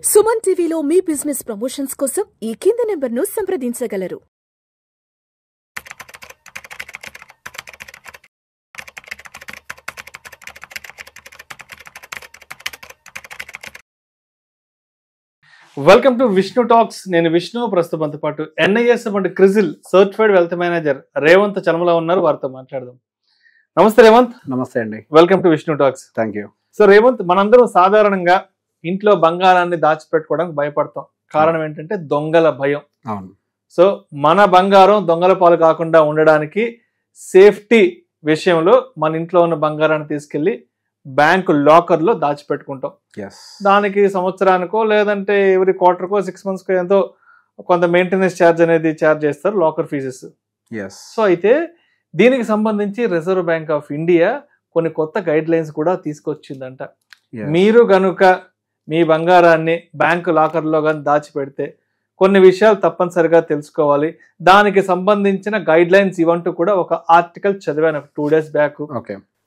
సుమన్ టీవీలో మీ business promotions కోసం ఈ కింది నెంబర్ను సంప్రదించగలరు. Welcome to Vishnu talks. నేను విష్ణు. ప్రస్తుతంతో పాటు NIS అంటే CRISIL certified wealth manager Revanth Chalamala ఉన్నారు. వారితో మాట్లాడదాం. నమస్తే రేవంత్. నమస్తే అండి. Welcome to Vishnu talks. Thank you. So Revanth, మనందరం సాధారణంగా ఇంట్లో బంగారాన్ని దాచిపెట్టుకోవడానికి భయపడతాం. కారణం ఏంటంటే దొంగల భయం. అవును. సో మన బంగారం దొంగల పాలు కాకుండా ఉండడానికి సేఫ్టీ విషయంలో మన ఇంట్లో ఉన్న బంగారాన్ని తీసుకెళ్లి బ్యాంకు లాకర్ లో దాచిపెట్టుకుంటాం. దానికి సంవత్సరానికో లేదంటే ఎవ్రీ క్వార్టర్కో 6 monthsకో ఎంతో కొంత మెయింటెనెన్స్ ఛార్జ్ అనేది ఛార్జ్ చేస్తారు, లాకర్ ఫీజెస్. సో అయితే దీనికి సంబంధించి రిజర్వ్ బ్యాంక్ ఆఫ్ ఇండియా కొన్ని కొత్త గైడ్ లైన్స్ కూడా తీసుకొచ్చిందంట. మీరు గనుక మీ బంగారాన్ని బ్యాంకు లాకర్లో కానీ దాచిపెడితే కొన్ని విషయాలు తప్పనిసరిగా తెలుసుకోవాలి. దానికి సంబంధించిన గైడ్ లైన్స్ ఇవంటూ కూడా ఒక ఆర్టికల్ చదివాను 2 days బ్యాక్.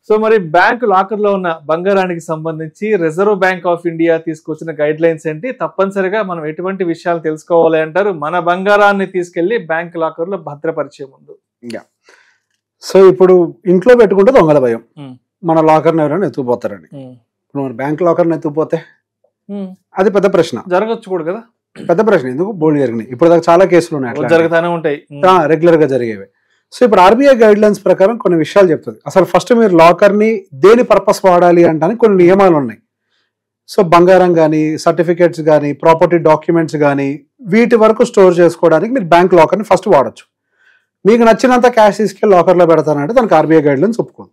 సో మరి బ్యాంకు లాకర్ లో ఉన్న బంగారానికి సంబంధించి రిజర్వ్ బ్యాంక్ ఆఫ్ ఇండియా తీసుకొచ్చిన గైడ్ లైన్స్ ఏంటి, తప్పనిసరిగా మనం ఎటువంటి విషయాలు తెలుసుకోవాలి అంటారు మన బంగారాన్ని తీసుకెళ్లి బ్యాంక్ లాకర్ లో భద్రపరిచే ముందు? సో ఇప్పుడు ఇంట్లో పెట్టుకుంటే దొంగల భయం, మన లాకర్ని ఎవరైనా ఎత్తుకుపోతారని. ఇప్పుడు మన బ్యాంక్ లాకర్ని ఎత్తుకుపోతే అది పెద్ద ప్రశ్న. జరగచ్చు కూడా కదా, పెద్ద ప్రశ్న. ఎందుకు బోల్డ్ జరిగినాయి, ఇప్పుడు దాకా చాలా కేసులు ఉన్నాయి, జరుగుతూనే ఉంటాయి, రెగ్యులర్ గా జరిగేవి. సో ఇప్పుడు RBI గైడ్ లైన్స్ ప్రకారం కొన్ని విషయాలు చెప్తుంది. అసలు ఫస్ట్ మీరు లాకర్ ని దేని పర్పస్ వాడాలి అంటానికి కొన్ని నియమాలు ఉన్నాయి. సో బంగారం కానీ, సర్టిఫికేట్స్ కానీ, ప్రాపర్టీ డాక్యుమెంట్స్ కానీ, వీటి వరకు స్టోర్ చేసుకోవడానికి మీరు బ్యాంక్ లాకర్ ని ఫస్ట్ వాడచ్చు. మీకు నచ్చినంత క్యాష్ తీసుకెళ్లి లాకర్ లో పెడతానంటే దానికి RBI గైడ్ లైన్స్ ఒప్పుకోదు.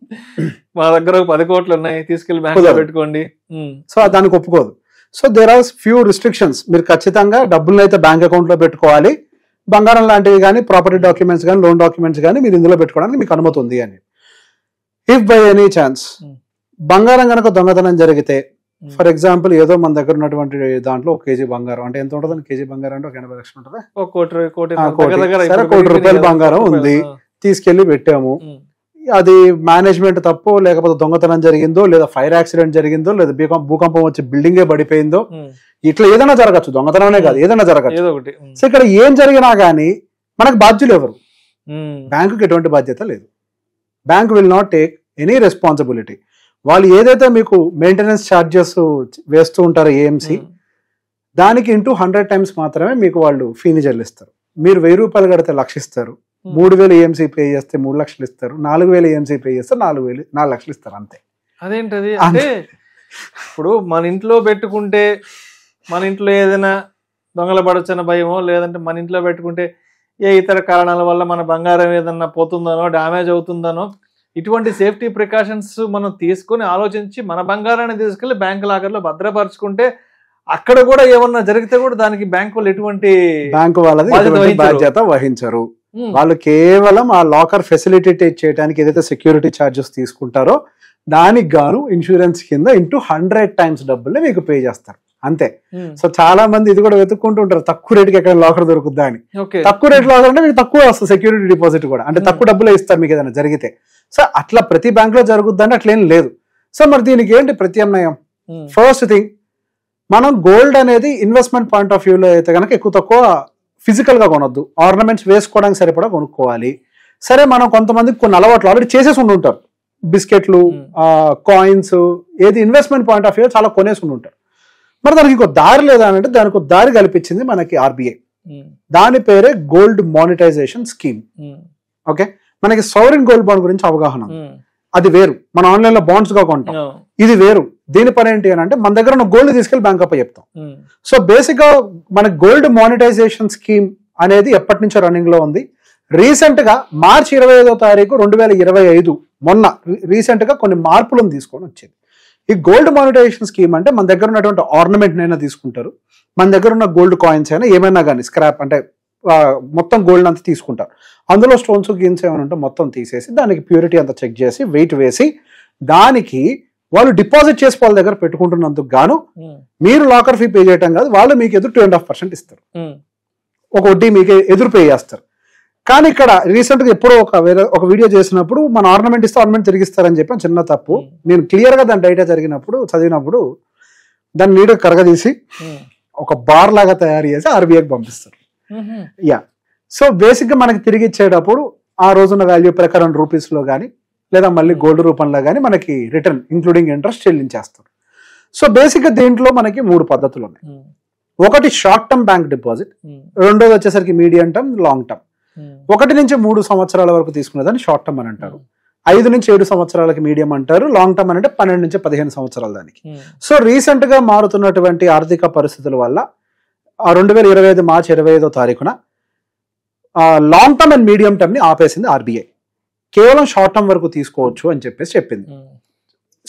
మా దగ్గర 10 కోట్లు ఉన్నాయి, తీసుకెళ్లి బ్యాంక్ లో పెట్టుకోండి, సో దానికి ఒప్పుకోదు. So there are few restrictions. మీరు ఖచ్చితంగా డబ్బులను అయితే బ్యాంక్ అకౌంట్ లో పెట్టుకోవాలి. బంగారం లాంటివి కానీ, ప్రాపర్టీ డాక్యుమెంట్స్ కానీ, లోన్ డాక్యుమెంట్స్ కానీ మీరు ఇందులో పెట్టుకోవడానికి మీకు అనుమతి ఉంది అని. ఇఫ్ బై ఎనీ ఛాన్స్ బంగారం కనుక దొంగతనం జరిగితే, ఫర్ ఎగ్జాంపుల్ ఏదో మన దగ్గర ఉన్నటువంటి దాంట్లో 1 kg బంగారం అంటే ఎంత ఉంటుంది? kg బంగారం అంటే 80 లక్షలు ఉంటుంది. 1 కోటి రూపాయల బంగారం ఉంది, తీసుకెళ్లి పెట్టాము. అది మేనేజ్మెంట్ తప్పు, లేకపోతే దొంగతనం జరిగిందో, లేదా ఫైర్ యాక్సిడెంట్ జరిగిందో, లేదా భూకంపం వచ్చి బిల్డింగే పడిపోయిందో, ఇట్లా ఏదైనా జరగచ్చు. దొంగతనమే కాదు, ఏదైనా జరగచ్చు. సో ఇక్కడ ఏం జరిగినా గానీ మనకు బాధ్యులు ఎవరు? బ్యాంకుకి ఎటువంటి బాధ్యత లేదు. Bank will not take any responsibility. వాళ్ళు ఏదైతే మీకు మెయింటెనెన్స్ ఛార్జెస్ వేస్తూ ఉంటారో AMC, దానికి ఇంటూ 100 times మాత్రమే మీకు వాళ్ళు ఫీని చెల్లిస్తారు. మీరు 1000 రూపాయలు కడితే 1 లక్ష ఇస్తారు, 3000 AMC పే చేస్తే 3 లక్షలు ఇస్తారు, 4000 AMC పే చేస్తే 4 లక్షలు ఇస్తారు, అంతే. అదేంటది అంటే ఇప్పుడు మన ఇంట్లో పెట్టుకుంటే మన ఇంట్లో ఏదైనా దొంగల పడొచ్చన్న భయమో, లేదంటే మన ఇంట్లో పెట్టుకుంటే ఏ ఇతర కారణాల వల్ల మన బంగారం ఏదన్నా పోతుందనో, డ్యామేజ్ అవుతుందనో, ఇటువంటి సేఫ్టీ ప్రికాషన్స్ మనం తీసుకుని ఆలోచించి మన బంగారాన్ని తీసుకెళ్లి బ్యాంక్ లాకర్ లో భద్రపరుచుకుంటే అక్కడ కూడా ఏమన్నా జరిగితే కూడా దానికి బ్యాంక్ వాళ్ళు ఎటువంటి బాధ్యత వహించరు. వాళ్ళు కేవలం ఆ లాకర్ ఫెసిలిటేట్ చేయడానికి ఏదైతే సెక్యూరిటీ ఛార్జెస్ తీసుకుంటారో దానికి గాను ఇన్సూరెన్స్ కింద ఇంటూ 100 times డబ్బుల్ని మీకు పే చేస్తారు, అంతే. సో చాలా మంది ఇది కూడా వెతుక్కుంటూ ఉంటారు, తక్కువ రేటుకి ఎక్కడ లాకర్ దొరుకుద్దా అని. తక్కువ రేట్ లాకర్ అంటే మీకు తక్కువ వస్తుంది, సెక్యూరిటీ డిపాజిట్ కూడా అంటే తక్కువ డబ్బులే ఇస్తారు మీకు ఏదైనా జరిగితే. సో అట్లా ప్రతి బ్యాంక్ లో జరుగుద్ది అంటే అట్లేం లేదు. సో మరి దీనికి ఏంటి ప్రత్యామ్నాయం? ఫస్ట్ థింగ్, మనం గోల్డ్ అనేది ఇన్వెస్ట్మెంట్ పాయింట్ ఆఫ్ వ్యూలో అయితే కనుక ఎక్కువ తక్కువ ఫిజికల్ గా కొనొద్దు, ఆర్నమెంట్స్ వేసుకోవడానికి సరిపడా కొనుక్కోవాలి. సరే, మనం కొంతమందికి కొన్ని అలవాట్లు ఆల్రెడీ చేసేసి ఉండుంటారు, బిస్కెట్లు, కాయిన్స్, ఏది ఇన్వెస్ట్మెంట్ పాయింట్ ఆఫ్ వ్యూ చాలా కొనేసి ఉండుంటారు. మరి దానికి ఇంకో దారి లేదా అంటే దానికి ఒక దారి కల్పించింది మనకి RBI. దాని పేరే గోల్డ్ మానిటైజేషన్ స్కీమ్. ఓకే, మనకి సోవరెన్ గోల్డ్ బాండ్ గురించి అవగాహన, అది వేరు. మనం ఆన్లైన్ లో బాండ్స్ గా కొంటాం, ఇది వేరు. దీని పని ఏంటి అని అంటే మన దగ్గర ఉన్న గోల్డ్ తీసుకెళ్లి బ్యాంక్ అప్ చెప్తాం. సో బేసిక్ గా మన గోల్డ్ మానిటైజేషన్ స్కీమ్ అనేది ఎప్పటి నుంచో రన్నింగ్ లో ఉంది. రీసెంట్ గా March 25వ తారీఖు 2025 మొన్న రీసెంట్ గా కొన్ని మార్పులను తీసుకొని వచ్చింది. ఈ గోల్డ్ మానిటైజేషన్ స్కీమ్ అంటే మన దగ్గర ఉన్నటువంటి ఆర్నమెంట్ అయినా తీసుకుంటారు, మన దగ్గర ఉన్న గోల్డ్ కాయిన్స్ అయినా ఏమైనా కానీ స్క్రాప్ అంటే మొత్తం గోల్డ్ అంతా తీసుకుంటారు. అందులో స్టోన్స్ గిన్స్ ఏమైనా ఉంటే మొత్తం తీసేసి దానికి ప్యూరిటీ అంతా చెక్ చేసి వెయిట్ వేసి దానికి వాళ్ళు డిపాజిట్ చేసి వాళ్ళ దగ్గర పెట్టుకుంటున్నందుకు గాను మీరు లాకర్ ఫీ పే చేయటం కాదు, వాళ్ళు మీకు ఎదురు 2.5% ఇస్తారు, ఒక వడ్డీ మీకు ఎదురు పే చేస్తారు. కానీ ఇక్కడ రీసెంట్ గా ఎప్పుడో ఒక వీడియో చేసినప్పుడు మన ఆర్నమెంట్ ఇస్తే ఆర్నమెంట్ తిరిగిస్తారని చెప్పి చిన్న తప్పు. నేను క్లియర్ గా దాని డేటా చదివినప్పుడు దాన్ని నీట్గా కరగదీసి ఒక బార్ లాగా తయారు చేసి ఆర్బీఐకి పంపిస్తారు. యా, సో బేసిక్ గా మనకి తిరిగి ఇచ్చేటప్పుడు ఆ రోజున్న వాల్యూ ప్రకారం రూపీస్ లో కానీ లేదా మళ్ళీ గోల్డ్ రూపంలో కానీ మనకి రిటర్న్ ఇంక్లూడింగ్ ఇంట్రెస్ట్ చెల్లించేస్తారు. సో బేసిక్ గా దీంట్లో మనకి 3 పద్ధతులు ఉన్నాయి. ఒకటి షార్ట్ టర్మ్ బ్యాంక్ డిపాజిట్, రెండోది వచ్చేసరికి మీడియం టర్మ్, లాంగ్ టర్మ్. 1 నుంచి 3 సంవత్సరాల వరకు తీసుకునేదాన్ని షార్ట్ టర్మ్ అని అంటారు, 5 నుంచి 7 సంవత్సరాలకి మీడియం అంటారు, లాంగ్ టర్మ్ అంటే 12 నుంచి 15 సంవత్సరాల దానికి. సో రీసెంట్ గా మారుతున్నటువంటి ఆర్థిక పరిస్థితుల వల్ల 2025 మార్చి 25వ తారీఖున long term and medium term ని ఆపేసింది ఆర్బీఐ. కేవలం షార్ట్ టర్మ్ వరకు తీసుకోవచ్చు అని చెప్పేసి చెప్పింది.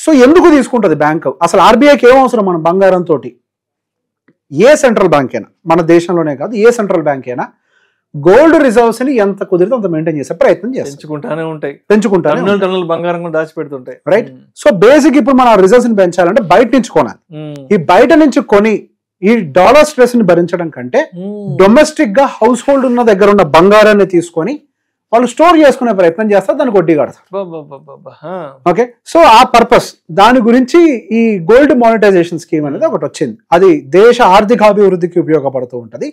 సో ఎందుకు తీసుకుంటది బ్యాంక్? అసలు ఆర్బీఐకి ఏం అవసరం? మన బంగారం తోటి ఏ సెంట్రల్ బ్యాంక్ అయినా, మన దేశంలోనే కాదు ఏ సెంట్రల్ బ్యాంక్ అయినా గోల్డ్ రిజర్వ్స్ ని ఎంత కుదిరితే అంత మెయింటైన్ చేసే ప్రయత్నం చేస్తారు, పెంచుకుంటానే బంగారం దాచిపెడుతుంటాయి, రైట్? సో బేసిక్ ఇప్పుడు మన రిజర్వ్స్ ని పెంచాలంటే బయట నుంచి కొనాలి. ఈ బయట నుంచి కొని ఈ డాలర్ స్ట్రెస్ ని భరించడం కంటే డొమెస్టిక్ గా హౌస్ హోల్డ్ ఉన్న దగ్గర ఉన్న బంగారాన్ని తీసుకొని వాళ్ళు స్టోర్ చేసుకునే ప్రయత్నం చేస్తారు, దానికి వడ్డీ కడతారు. ఓకే, సో ఆ పర్పస్ దాని గురించి ఈ గోల్డ్ మానిటైజేషన్ స్కీమ్ అనేది ఒకటి వచ్చింది. అది దేశ ఆర్థికాభివృద్ధికి ఉపయోగపడుతూ ఉంటది.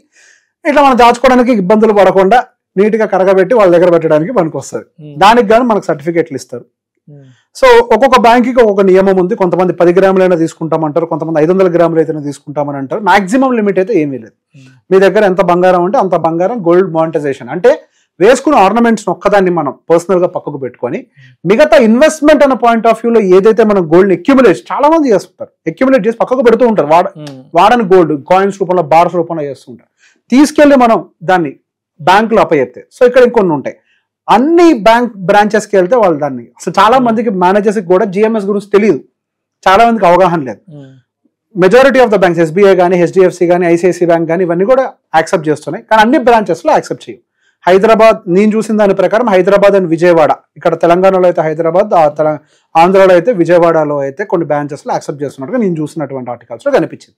ఇట్లా మనం దాచుకోవడానికి ఇబ్బందులు పడకుండా నీట్ గా కరగబెట్టి వాళ్ళ దగ్గర పెట్టడానికి పనికి వస్తుంది. దానికి గాను మనకు సర్టిఫికేట్లు ఇస్తారు. సో ఒక్కొక్క బ్యాంక్కి ఒక్కొక్క నియమం ఉంది. కొంతమంది 10 గ్రాములైనా తీసుకుంటామంటారు, కొంతమంది 500 గ్రాములు అయితేనే తీసుకుంటామని అంటారు. మాక్సిమం లిమిట్ అయితే ఏమీ లేదు. మీ దగ్గర ఎంత బంగారం ఉంటే అంత బంగారం గోల్డ్ మానిటైజేషన్ అంటే వేసుకున్న ఆర్నమెంట్స్ ఒక్కదాన్ని మనం పర్సనల్ గా పక్కకు పెట్టుకొని మిగతా ఇన్వెస్ట్మెంట్ అన్న పాయింట్ ఆఫ్ వ్యూలో ఏదైతే మనం గోల్డ్ అక్యుములేట్ చాలా మంది చేస్తుంటారు, అక్యుములేట్ చేసి పక్కకు పెడుతూ ఉంటారు. వాడని గోల్డ్ కాయిన్స్ రూపంలో బార్స్ రూపంలో చేస్తుంటారు. తీసుకెళ్లి మనం దాన్ని బ్యాంకులో అప్పచెప్తే, సో ఇక్కడ ఇంకొన్ని ఉంటాయి. అన్ని బ్యాంక్ బ్రాంచెస్కి వెళ్తే వాళ్ళు దాన్ని అసలు చాలా మందికి మేనేజర్స్కి కూడా జిఎంఎస్ గురించి తెలియదు, చాలా మందికి అవగాహన లేదు. Majority of the banks SBI కానీ, హెచ్డిఎఫ్సి కానీ, ఐసిఐసి బ్యాంక్ కానీ ఇవన్నీ కూడా యాక్సెప్ట్ చేస్తున్నాయి, కానీ అన్ని బ్రాంచెస్లో యాక్సెప్ట్ చేయవు. హైదరాబాద్ నేను చూసిన దాని ప్రకారం హైదరాబాద్ అండ్ విజయవాడ, ఇక్కడ తెలంగాణలో అయితే హైదరాబాద్, ఆంధ్రాలో అయితే విజయవాడలో అయితే కొన్ని బ్రాంచెస్లో యాక్సెప్ట్ చేస్తున్నట్టుగా నేను చూసినటువంటి ఆర్టికల్స్లో కనిపించింది.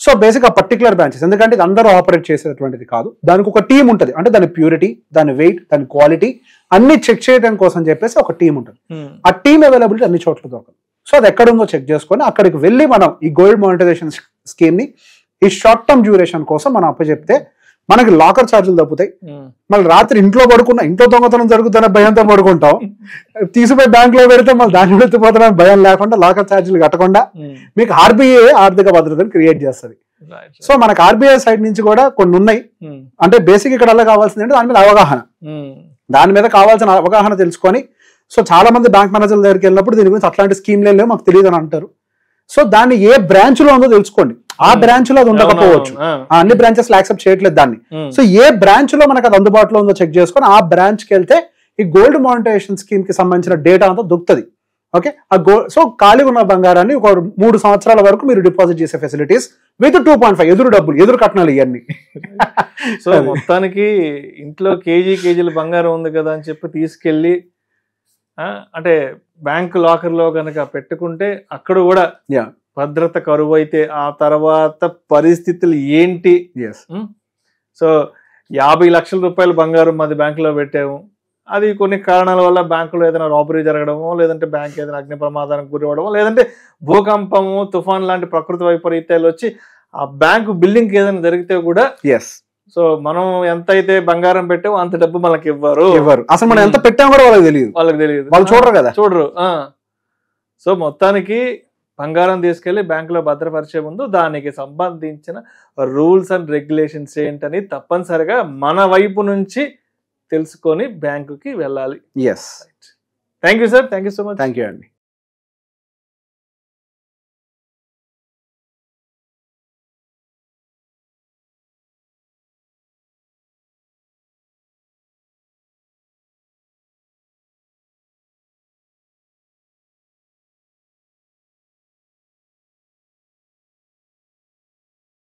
సో బేసిక్ ఆ పర్టికులర్ బ్రాంచెస్, ఎందుకంటే ఇది అందరూ ఆపరేట్ చేసేటువంటిది కాదు, దానికి ఒక టీం ఉంటుంది. అంటే దాని ప్యూరిటీ, దాని వెయిట్, దాని క్వాలిటీ అన్ని చెక్ చేయడం కోసం చెప్పేసి ఒక టీం ఉంటుంది. ఆ టీం అవైలబిలిటీ అన్ని చోట్ల దొరకదు. సో అది ఎక్కడుందో చెక్ చేసుకొని అక్కడికి వెళ్ళి మనం ఈ గోల్డ్ మానిటైజేషన్ స్కీమ్ ని ఈ షార్ట్ టర్మ్ డ్యూరేషన్ కోసం మనం అప్పచెప్తే మనకి లాకర్ ఛార్జీలు తప్పుతాయి. మళ్ళీ రాత్రి ఇంట్లో దొంగతనం జరుగుతున్న భయంతో పడుకుంటాం. తీసిపోయి బ్యాంక్ లో పెడితే మళ్ళీ దాన్ని ఎత్తిపోతున్న భయం లేకుండా లాకర్ ఛార్జీలు కట్టకుండా మీకు ఆర్బీఐ ఆర్థిక భద్రతను క్రియేట్ చేస్తుంది. సో మనకు ఆర్బీఐ సైడ్ నుంచి కూడా కొన్ని ఉన్నాయి. అంటే బేసిక్ ఇక్కడ కావాల్సింది అంటే దాని మీద అవగాహన, దాని మీద కావాల్సిన అవగాహన తెలుసుకొని, సో చాలా మంది బ్యాంక్ మేనేజర్ల దగ్గరికి వెళ్ళినప్పుడు దీని గురించి అట్లాంటి స్కీమ్లు లేవు మాకు తెలియదు అని అంటారు. సో దాన్ని ఏ బ్రాంచ్ లో ఉందో తెలుసుకోండి. ఆ బ్రాంచ్ లో అది ఉండకపోవచ్చు, అన్ని బ్రాంచెస్ యాక్సెప్ట్ చేయట్లేదు దాన్ని. సో ఏ బ్రాంచ్ లో మనకు అది అందుబాటులో ఉందో చెక్ చేసుకొని ఆ బ్రాంచ్ కి వెళ్తే ఈ గోల్డ్ మానిటైజేషన్ స్కీమ్ కి సంబంధించిన డేటా అంతా దొరుకుతుంది. ఓకే, సో ఖాళీ ఉన్న బంగారాన్ని ఒక 3 సంవత్సరాల వరకు మీరు డిపాజిట్ చేసే ఫెసిలిటీస్ విత్ 2.5 ఎదురు కట్నాలు ఇవన్నీ. సో మొత్తానికి ఇంట్లో కేజీల బంగారం ఉంది కదా అని చెప్పి తీసుకెళ్లి అంటే బ్యాంక్ లాకర్ లో కనుక పెట్టుకుంటే అక్కడ కూడా భద్రత కరువు అయితే ఆ తర్వాత పరిస్థితులు ఏంటి? సో 50 లక్షల రూపాయలు బంగారం మాది బ్యాంకులో పెట్టాము, అది కొన్ని కారణాల వల్ల బ్యాంకులో ఏదైనా రాబరీ జరగడమో, లేదంటే బ్యాంక్ ఏదైనా అగ్ని ప్రమాదానికి గురవడమో, లేదంటే భూకంపము, తుఫాన్ లాంటి ప్రకృతి వైపరీత్యాలు వచ్చి ఆ బ్యాంకు బిల్డింగ్ ఏదైనా జరిగితే కూడా సో మనం ఎంత అయితే బంగారం పెట్టామో అంత డబ్బు మనకి ఇవ్వరు. అసలు మనం ఎంత పెట్టామో కూడా వాళ్ళకి తెలియదు, వాళ్ళు చూడరు కదా, చూడరు. సో మొత్తానికి బంగారం తీసుకెళ్లి బ్యాంకులో భద్రపరిచే ముందు దానికి సంబంధించిన రూల్స్ అండ్ రెగ్యులేషన్స్ ఏంటని తప్పనిసరిగా మన వైపు నుంచి తెలుసుకొని బ్యాంకుకి వెళ్ళాలి. Yes, thank you sir, thank you so much. Thank you అండి.